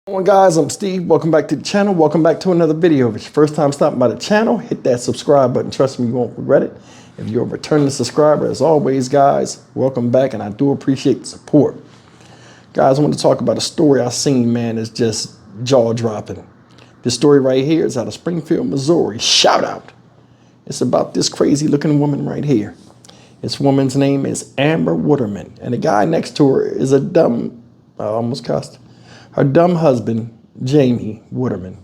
Hello guys, I'm Steve. Welcome back to the channel. Welcome back to another video. If it's your first time stopping by the channel, hit that subscribe button. Trust me, you won't regret it. If you're a returning subscriber, as always, guys, welcome back, and I do appreciate the support. Guys, I want to talk about a story I seen, man, is just jaw-dropping. This story right here is out of Springfield, Missouri. Shout out. It's about this crazy-looking woman right here. This woman's name is Amber Waterman, and the guy next to her is a dumb, I almost cussed, her dumb husband, Jamie Waterman.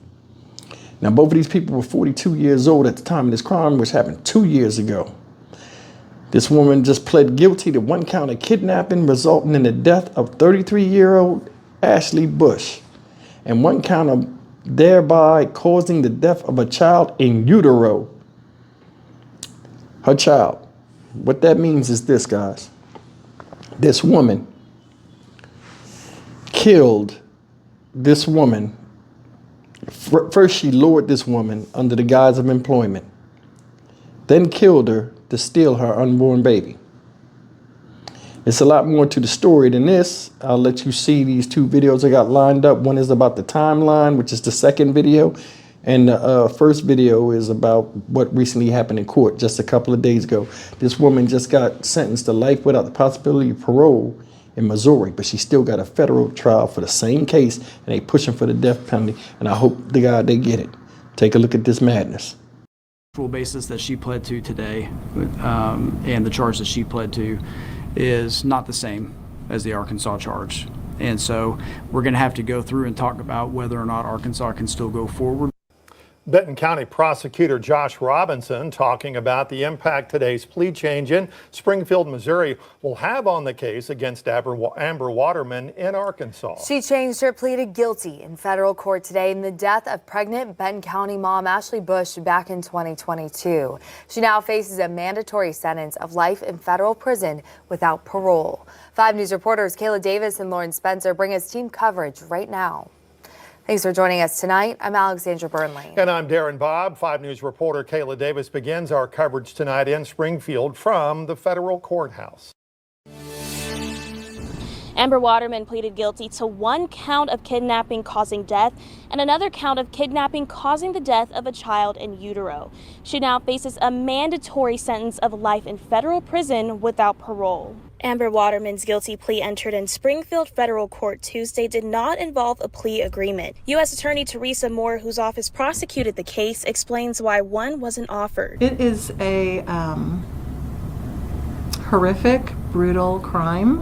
Now, both of these people were 42 years old at the time of this crime, which happened 2 years ago. This woman just pled guilty to one count of kidnapping, resulting in the death of 33-year-old Ashley Bush, and one count of thereby causing the death of a child in utero. Her child. What that means is this, guys. This woman killed this woman. First, she lured this woman under the guise of employment, then killed her to steal her unborn baby. It's a lot more to the story than this. I'll let you see these two videos I got lined up. One is about the timeline, which is the second video, and the first video is about what recently happened in court just a couple of days ago. This woman just got sentenced to life without the possibility of parole in Missouri, but she still got a federal trial for the same case, and they pushing for the death penalty, and I hope to God they get it. Take a look at this madness. Basis that she pled to today, and the charge that she pled to is not the same as the Arkansas charge, and so we're going to have to go through and talk about whether or not Arkansas can still go forward. Benton County Prosecutor Josh Robinson talking about the impact today's plea change in Springfield, Missouri will have on the case against Amber Waterman in Arkansas. She changed her plea to guilty in federal court today in the death of pregnant Benton County mom Ashley Bush back in 2022. She now faces a mandatory sentence of life in federal prison without parole. 5 News reporters Kayla Davis and Lauren Spencer bring us team coverage right now. Thanks for joining us tonight. I'm Alexandra Burnley. And I'm Darren Bobb. 5 News reporter Kayla Davis begins our coverage tonight in Springfield from the federal courthouse. Amber Waterman pleaded guilty to one count of kidnapping causing death and another count of kidnapping causing the death of a child in utero. She now faces a mandatory sentence of life in federal prison without parole. Amber Waterman's guilty plea entered in Springfield federal court Tuesday did not involve a plea agreement. U.S. Attorney Teresa Moore, whose office prosecuted the case, explains why one wasn't offered. It is a horrific, brutal crime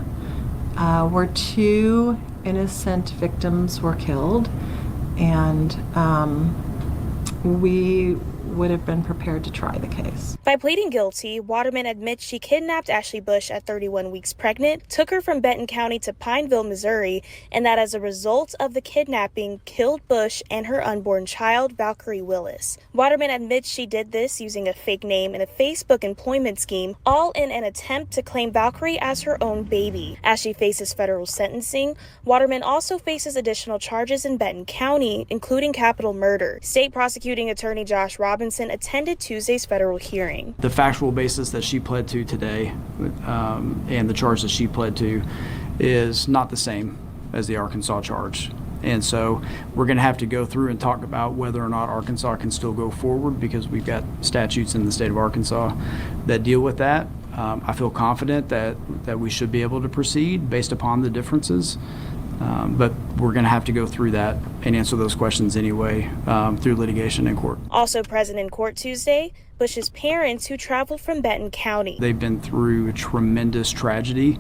where 2 innocent victims were killed, and we would have been prepared to try the case. By pleading guilty, Waterman admits she kidnapped Ashley Bush at 31 weeks pregnant, took her from Benton County to Pineville, Missouri, and that as a result of the kidnapping, killed Bush and her unborn child, Valkyrie Willis. Waterman admits she did this using a fake name and a Facebook employment scheme, all in an attempt to claim Valkyrie as her own baby. As she faces federal sentencing, Waterman also faces additional charges in Benton County, including capital murder. State prosecuting attorney Josh Robinson attended Tuesday's federal hearing. The factual basis that she pled to today, and the charge that she pled to, is not the same as the Arkansas charge. And so we're going to have to go through and talk about whether or not Arkansas can still go forward, because we've got statutes in the state of Arkansas that deal with that. I feel confident that we should be able to proceed based upon the differences. But we're going to have to go through that and answer those questions anyway through litigation in court. Also present in court Tuesday, Bush's parents who traveled from Benton County. They've been through a tremendous tragedy,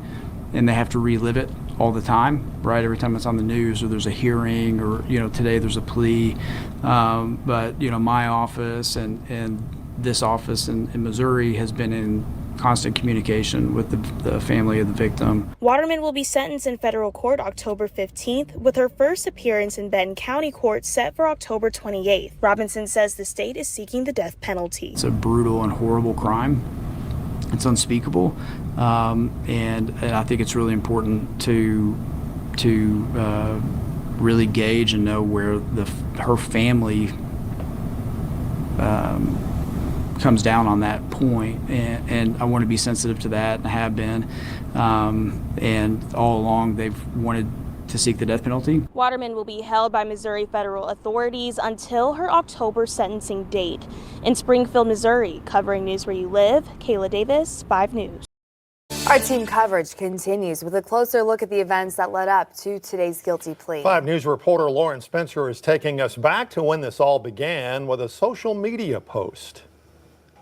and they have to relive it all the time, right? Every time it's on the news or there's a hearing, or today there's a plea. But my office and this office in Missouri has been in constant communication with the family of the victim. Waterman will be sentenced in federal court October 15th, with her first appearance in Benton County court set for October 28th. Robinson says the state is seeking the death penalty. It's a brutal and horrible crime. It's unspeakable, and I think it's really important to really gauge and know where her family comes down on that point, and I want to be sensitive to that, and have been, and all along they've wanted to seek the death penalty. Waterman will be held by Missouri federal authorities until her October sentencing date. In Springfield, Missouri, covering News Where You Live, Kayla Davis, 5 News. Our team coverage continues with a closer look at the events that led up to today's guilty plea. 5 News reporter Lauren Spencer is taking us back to when this all began with a social media post.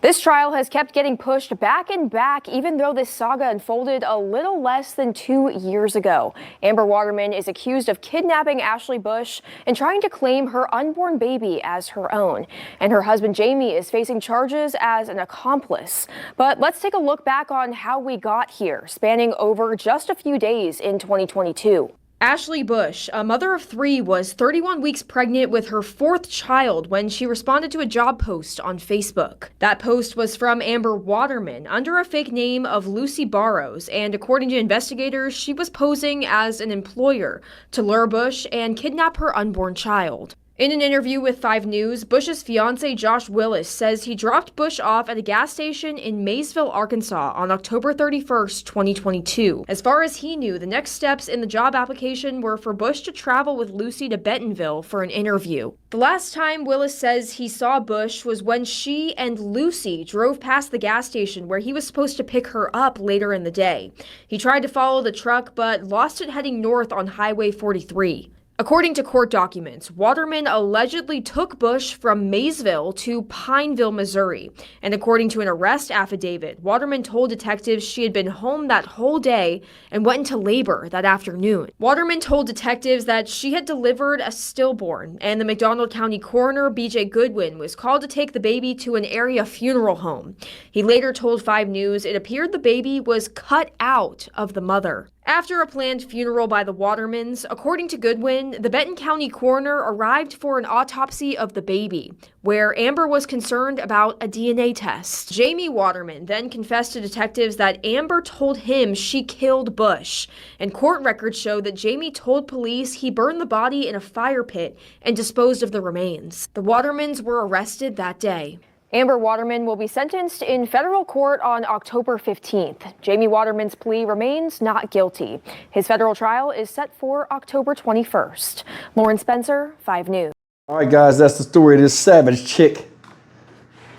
This trial has kept getting pushed back and back, even though this saga unfolded a little less than 2 years ago. Amber Waterman is accused of kidnapping Ashley Bush and trying to claim her unborn baby as her own. And her husband Jamie is facing charges as an accomplice. But let's take a look back on how we got here, spanning over just a few days in 2022. Ashley Bush, a mother of 3, was 31 weeks pregnant with her 4th child when she responded to a job post on Facebook. That post was from Amber Waterman under a fake name of Lucy Barrows, and according to investigators, she was posing as an employer to lure Bush and kidnap her unborn child. In an interview with 5 News, Bush's fiancé Josh Willis says he dropped Bush off at a gas station in Maysville, Arkansas on October 31st, 2022. As far as he knew, the next steps in the job application were for Bush to travel with Lucy to Bentonville for an interview. The last time Willis says he saw Bush was when she and Lucy drove past the gas station where he was supposed to pick her up later in the day. He tried to follow the truck but lost it heading north on Highway 43. According to court documents, Waterman allegedly took Bush from Maysville to Pineville, Missouri. And according to an arrest affidavit, Waterman told detectives she had been home that whole day and went into labor that afternoon. Waterman told detectives that she had delivered a stillborn, and the McDonald County coroner, B.J. Goodwin, was called to take the baby to an area funeral home. He later told 5 News it appeared the baby was cut out of the mother. After a planned funeral by the Watermans, according to Goodwin, the Benton County coroner arrived for an autopsy of the baby, where Amber was concerned about a DNA test. Jamie Waterman then confessed to detectives that Amber told him she killed Bush, and court records show that Jamie told police he burned the body in a fire pit and disposed of the remains. The Watermans were arrested that day. Amber Waterman will be sentenced in federal court on October 15th. Jamie Waterman's plea remains not guilty. His federal trial is set for October 21st. Lauren Spencer, 5 News. All right, guys, that's the story of this savage chick,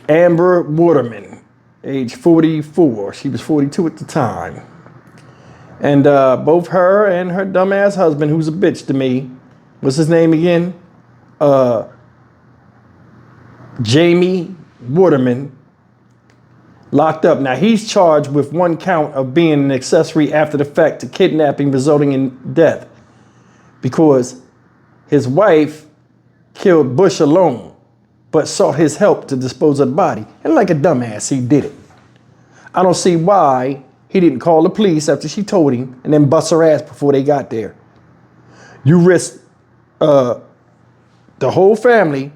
Amber Waterman, age 44. She was 42 at the time. And both her and her dumbass husband, who's a bitch to me, what's his name again? Jamie Waterman, locked up. Now, he's charged with 1 count of being an accessory after the fact to kidnapping resulting in death because his wife killed Bush alone but sought his help to dispose of the body. And like a dumbass, he did it. I don't see why he didn't call the police after she told him and then bust her ass before they got there. You risk the whole family.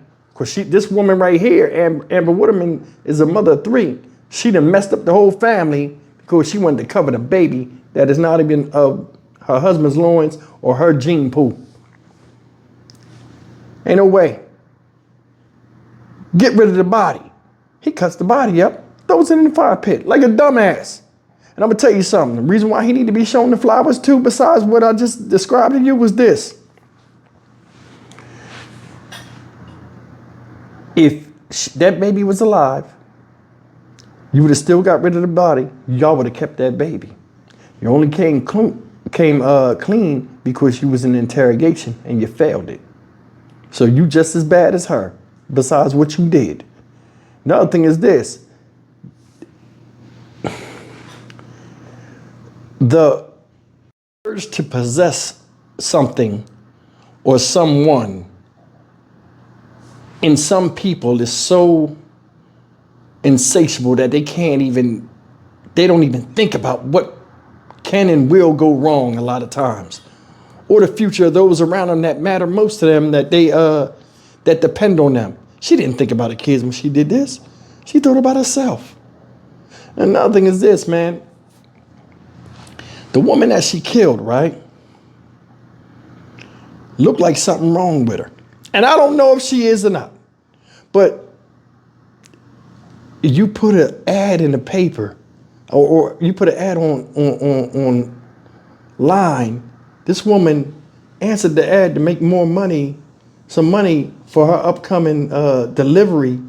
This woman right here, Amber Waterman, is a mother of 3. She done messed up the whole family because she wanted to cover the baby that is not even of her husband's loins or her gene pool. Ain't no way. Get rid of the body. He cuts the body up, throws it in the fire pit like a dumbass. And I'm gonna tell you something. The reason why he need to be shown the flowers too, besides what I just described to you, was this. If that baby was alive, you would have still got rid of the body. Y'all would have kept that baby. You only came clean because you was in interrogation and you failed it. So you just as bad as her, besides what you did. Another thing is this. The urge to possess something or someone in some people is so insatiable that they don't even think about what can and will go wrong a lot of times, or the future of those around them that matter most to them, that that depend on them. She didn't think about the kids when she did this. She thought about herself. Another thing is this, man. The woman that she killed, right, looked like something wrong with her. And I don't know if she is or not, but you put an ad in the paper or you put an ad on line. This woman answered the ad to make more money, some money for her upcoming delivery,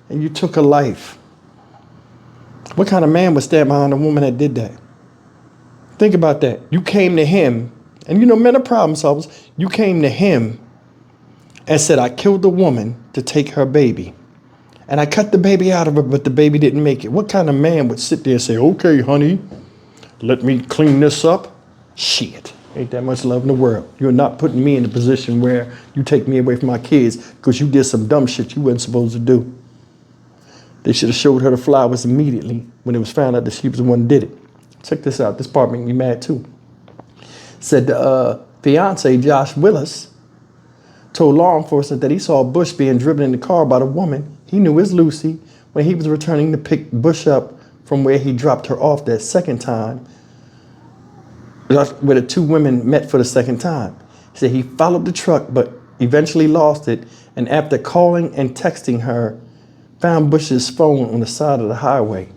and you took her life. What kind of man would stand behind a woman that did that? Think about that. You came to him, and you know men are problem solvers. You came to him and said, I killed the woman to take her baby. And I cut the baby out of her, but the baby didn't make it. What kind of man would sit there and say, okay, honey, let me clean this up? Shit, ain't that much love in the world. You're not putting me in a position where you take me away from my kids because you did some dumb shit you wasn't supposed to do. They should have showed her the flowers immediately when it was found out that she was the one who did it. Check this out. This part made me mad too. Said the fiance, Josh Willis, told law enforcement that he saw Bush being driven in the car by the woman he knew as Lucy when he was returning to pick Bush up from where he dropped her off that second time, where the two women met for the second time. He said he followed the truck but eventually lost it, and after calling and texting her, found Bush's phone on the side of the highway.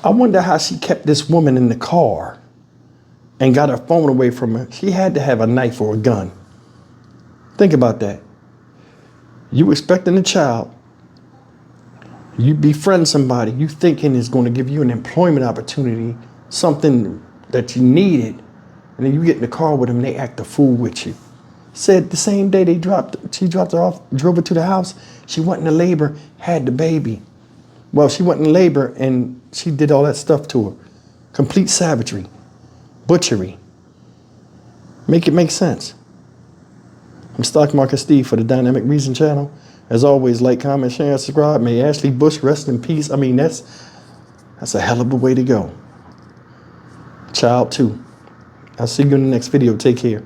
I wonder how she kept this woman in the car and got her phone away from her. She had to have a knife or a gun. Think about that. You expecting a child, you befriend somebody you thinking is going to give you an employment opportunity, something that you needed, and then you get in the car with them and they act a fool with you. Said the same day she dropped her off, drove her to the house, she went into labor, had the baby. Well, she went in labor and she did all that stuff to her. Complete savagery, butchery. Make it make sense. I'm Stock Market Steve for the Dynamic Reason channel. As always, like, comment, share, and subscribe. May Ashley Bush rest in peace. I mean, that's a hell of a way to go. Child too. I'll see you in the next video. Take care.